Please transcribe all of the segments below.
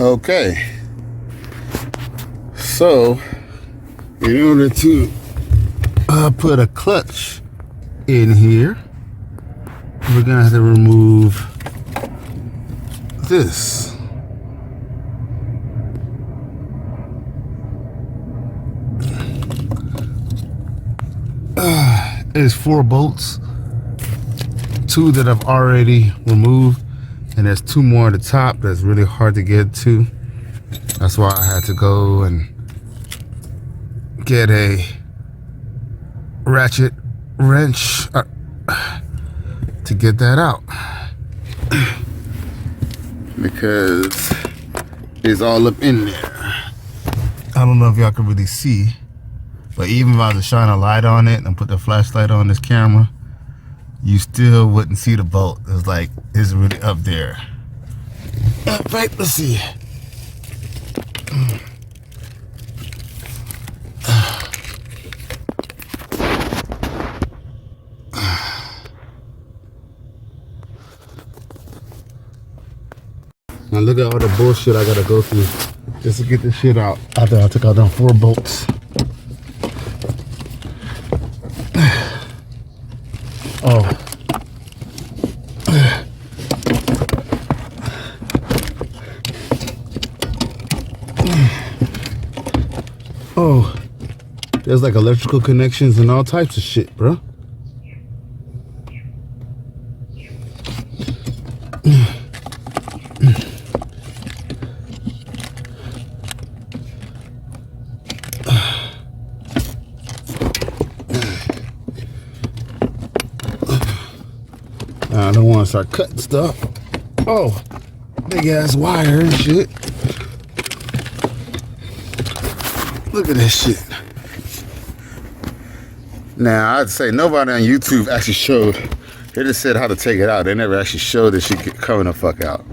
Okay, so in order to put a clutch in here, we're gonna have to remove this. It's 4 bolts, 2 that I've already removed, and there's 2 more at the top that's really hard to get to. That's why I had to go and get a ratchet wrench to get that out, because it's all up in there. I don't know if y'all can really see, but even if I was to shine a light on it and put the flashlight on this camera, you still wouldn't see the bolt. It's like, it's really up there. In fact, let's see. Now look at all the bullshit I gotta go through just to get this shit out. After I took out them 4 bolts. Oh. Oh. There's like electrical connections and all types of shit, bro. I don't want to start cutting stuff. Oh, big ass wire and shit. Look at this shit. Now, I'd say nobody on YouTube actually showed. They just said how to take it out. They never actually showed this shit coming the fuck out.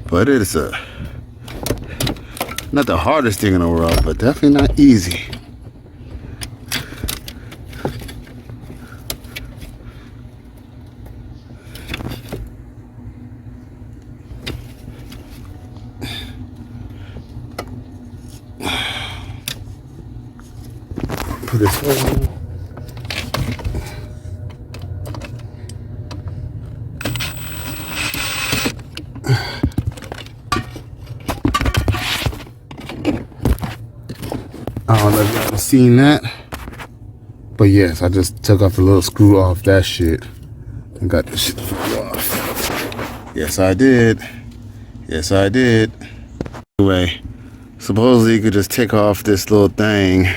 But it is not the hardest thing in the world, but definitely not easy. Put this hole. I don't know if y'all have seen that, but yes, I just took off the little screw off that shit and got this shit off. Yes, I did. Yes, I did. Anyway, supposedly you could just take off this little thing.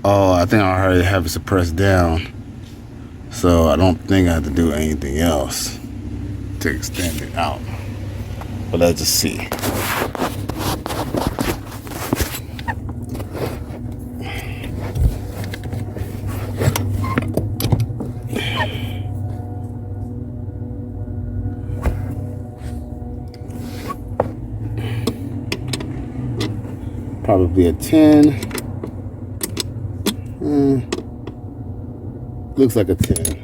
Oh, I think I already have it suppressed down, so I don't think I have to do anything else to extend it out. But let's just see. Probably a 10. Looks like a 10.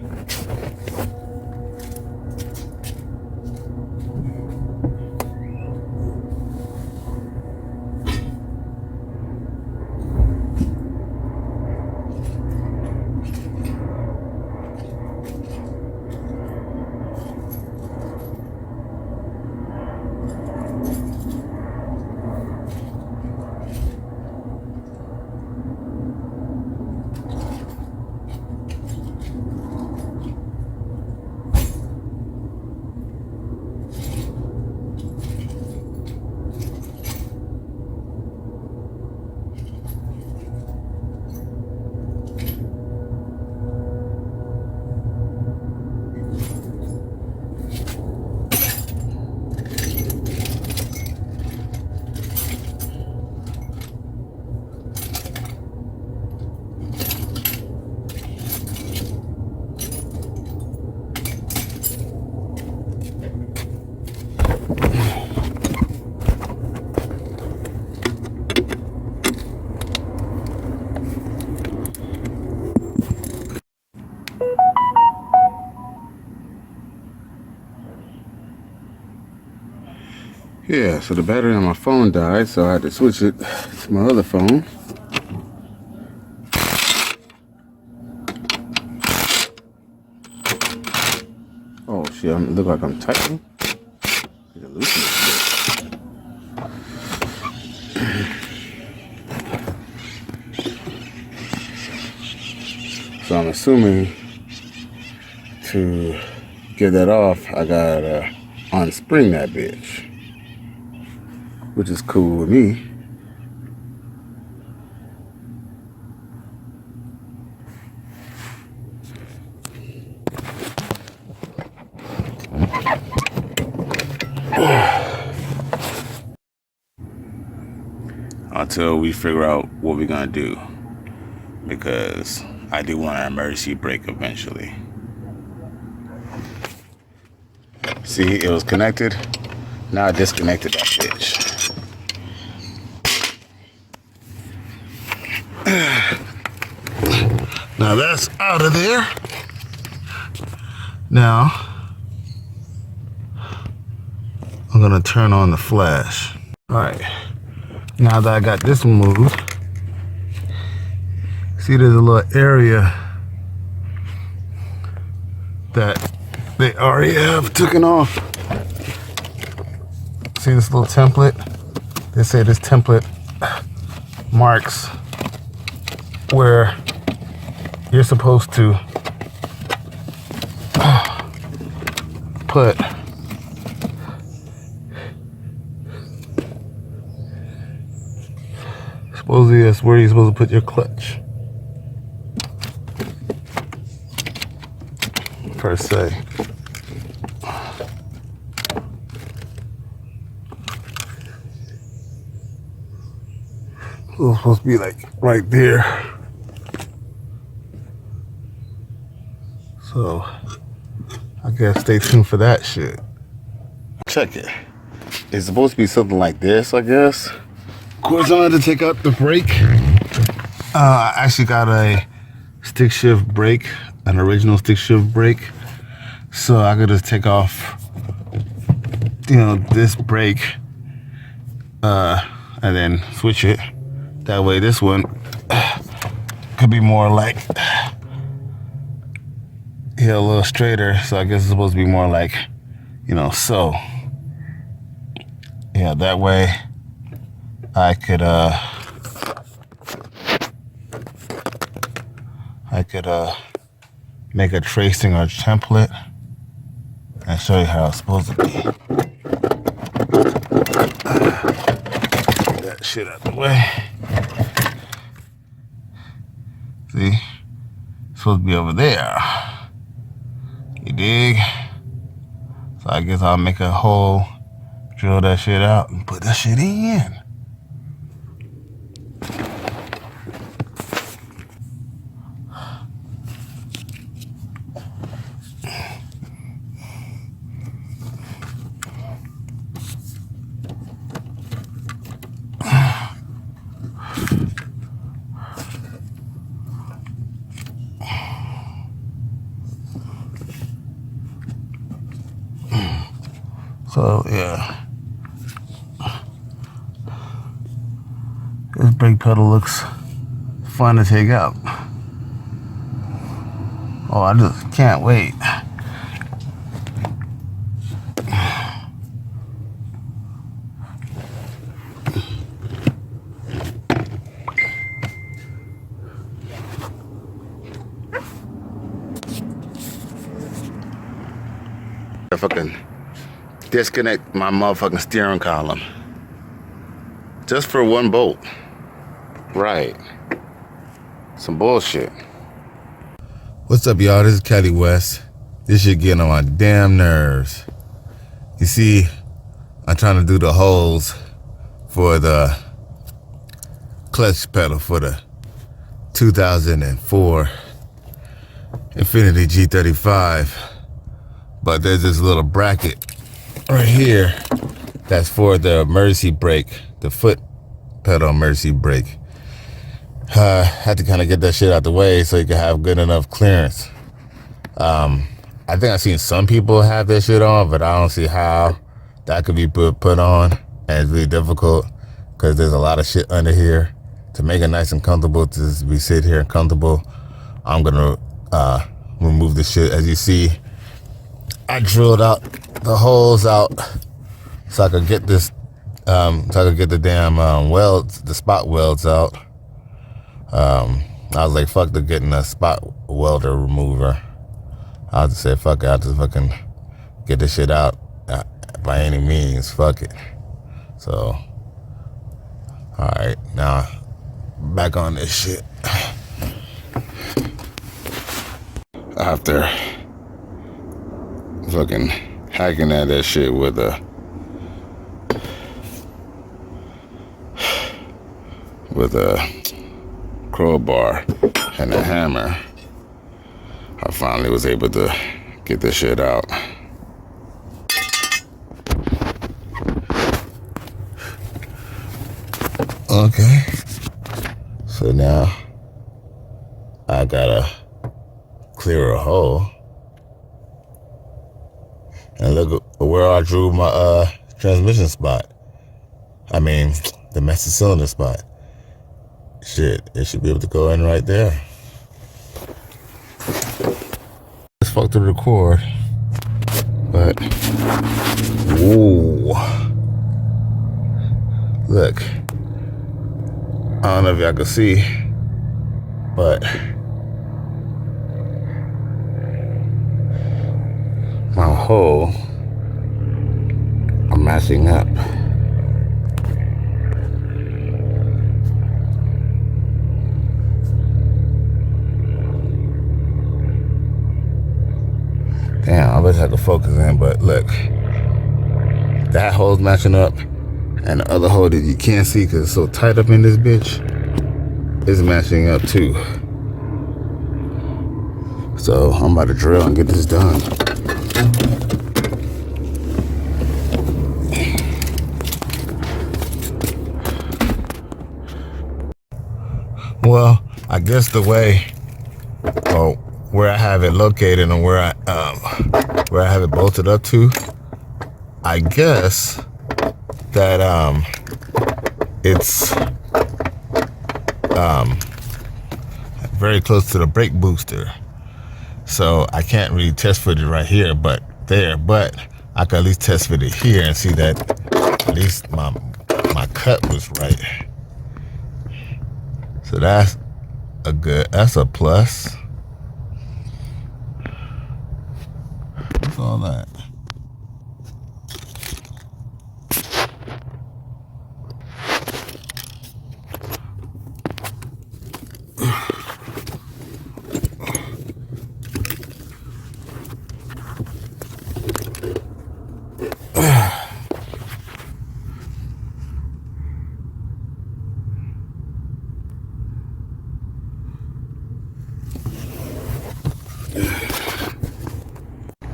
Yeah, so the battery on my phone died, so I had to switch it to my other phone. Oh shit, I look like I'm tightening. So I'm assuming to get that off, I gotta unspring that bitch, which is cool with me. Until we figure out what we're gonna do, because I do want an emergency brake eventually. See, it was connected. Now I disconnected that bitch. Now that's out of there. Now I'm gonna turn on the flash. All right. Now that I got this one moved, see there's a little area that they already have taken off. See this little template? They say this template marks where you're supposed to put supposedly that's where you're supposed to put your clutch, per se. It was supposed to be like right there. So I guess stay tuned for that shit. Check it. It's supposed to be something like this, I guess. Of course, I had to take out the brake. I actually got a stick shift brake, an original stick shift brake. So I could just take off, this brake, and then switch it. That way this one could be more like, a little straighter. So I guess it's supposed to be more like, so. Yeah, that way I could make a tracing or template and show you how it's supposed to be. Get that shit out the way. See? It's supposed to be over there. You dig? So I guess I'll make a hole, drill that shit out, and put that shit in. So yeah, this brake pedal looks fun to take out. Oh, I just can't wait. If I can disconnect my motherfucking steering column just for one bolt. Right. Some bullshit. What's up, y'all? This is Cali West. This shit getting on my damn nerves. You see, I'm trying to do the holes for the clutch pedal for the 2004 Infiniti G35. But there's this little bracket right here that's for the emergency brake, the foot pedal emergency brake. Had to kind of get that shit out the way so you can have good enough clearance. I think I've seen some people have that shit on, but I don't see how that could be put on. and it's really difficult because there's a lot of shit under here. To make it nice and comfortable, to be sit here and comfortable, I'm gonna remove the shit. As you see, I drilled out the holes out so I could get this, so I could get the damn welds, the spot welds out. I was like, fuck the getting a spot welder remover. I just said, fuck it, I'll just fucking get this shit out by any means. Fuck it. So, all right, now back on this shit. After fucking hacking at that shit with a crowbar and a hammer, I finally was able to get this shit out. Okay, so now I gotta clear a hole, and look where I drew my transmission spot. I mean, the master cylinder spot. Shit, it should be able to go in right there. It's fucked to record, but whoa, look. I don't know if y'all can see, but my hole are matching up. Damn, I wish I could focus in, but look, that hole's matching up, and the other hole that you can't see because it's so tight up in this bitch is matching up too. So I'm about to drill and get this done. Well, I guess the way, well, where I have it located and where I have it bolted up to, I guess that it's very close to the brake booster. So I can't really test fit it right here, but I can at least test fit it here and see that at least my cut was right. So that's a plus. What's all that?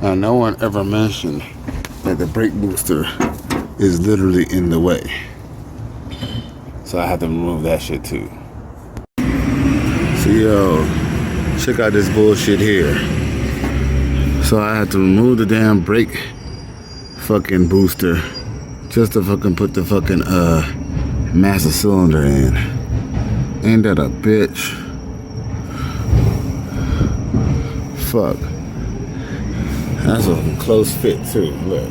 Now, no one ever mentioned that the brake booster is literally in the way. So I had to remove that shit too. So yo, check out this bullshit here. So I had to remove the damn brake fucking booster just to fucking put the fucking master cylinder in. Ain't that a bitch? Fuck. That's a close fit too, look.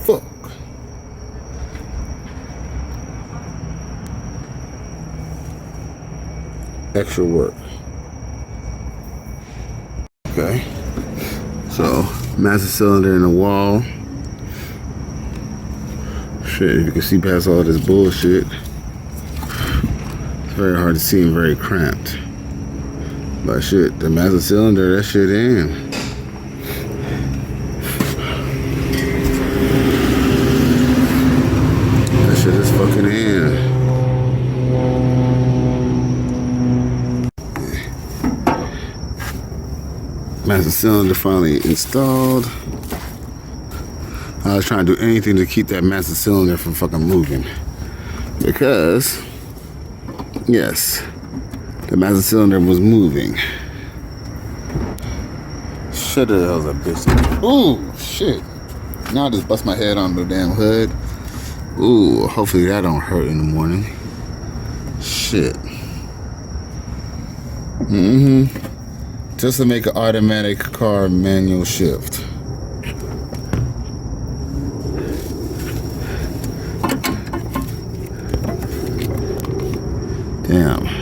Fuck. Extra work. Okay. So, master cylinder in the wall. Shit, you can see past all this bullshit. It's very hard to see and very cramped. But shit, the master cylinder, that shit in. That shit is fucking in. Master cylinder finally installed. I was trying to do anything to keep that master cylinder from fucking moving. Because, yes, the master cylinder was moving. Shit, that was a bitch. Ooh, shit. Now I just bust my head on the damn hood. Ooh, hopefully that don't hurt in the morning. Shit. Just to make an automatic car manual shift. Damn.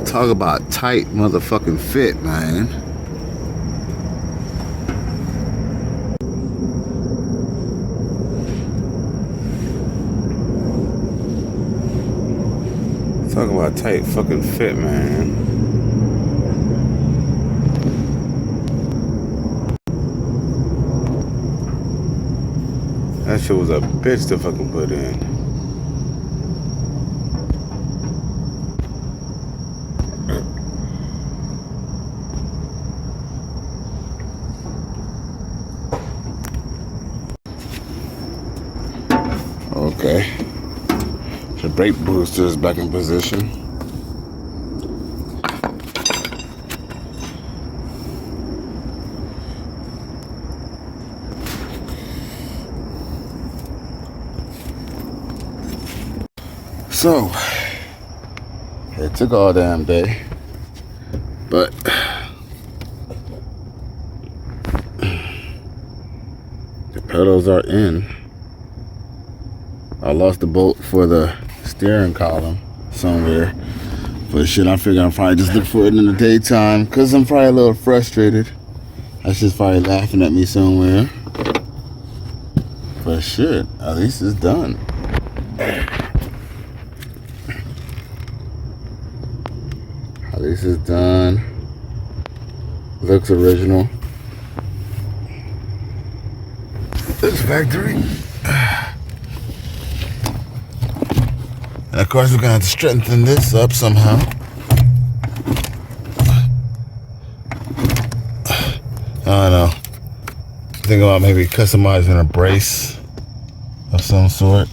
Talk about tight motherfucking fit, man. Talk about tight fucking fit, man. That shit was a bitch to fucking put in. Okay. The brake booster is back in position. So, it took all damn day, but the pedals are in. I lost the bolt for the steering column somewhere. But shit, I figure I'll probably just look for it in the daytime because I'm probably a little frustrated. That's just probably laughing at me somewhere. But shit, at least it's done. At least it's done. Looks original. Looks factory. And of course, we're gonna have to strengthen this up somehow. I don't know. Think about maybe customizing a brace of some sort.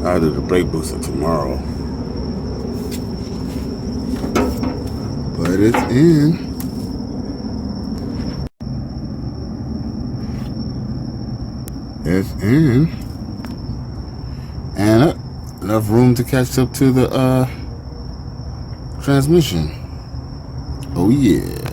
I'll do the brake booster tomorrow. But it's in. It's in. And enough room to catch up to the transmission. Oh yeah.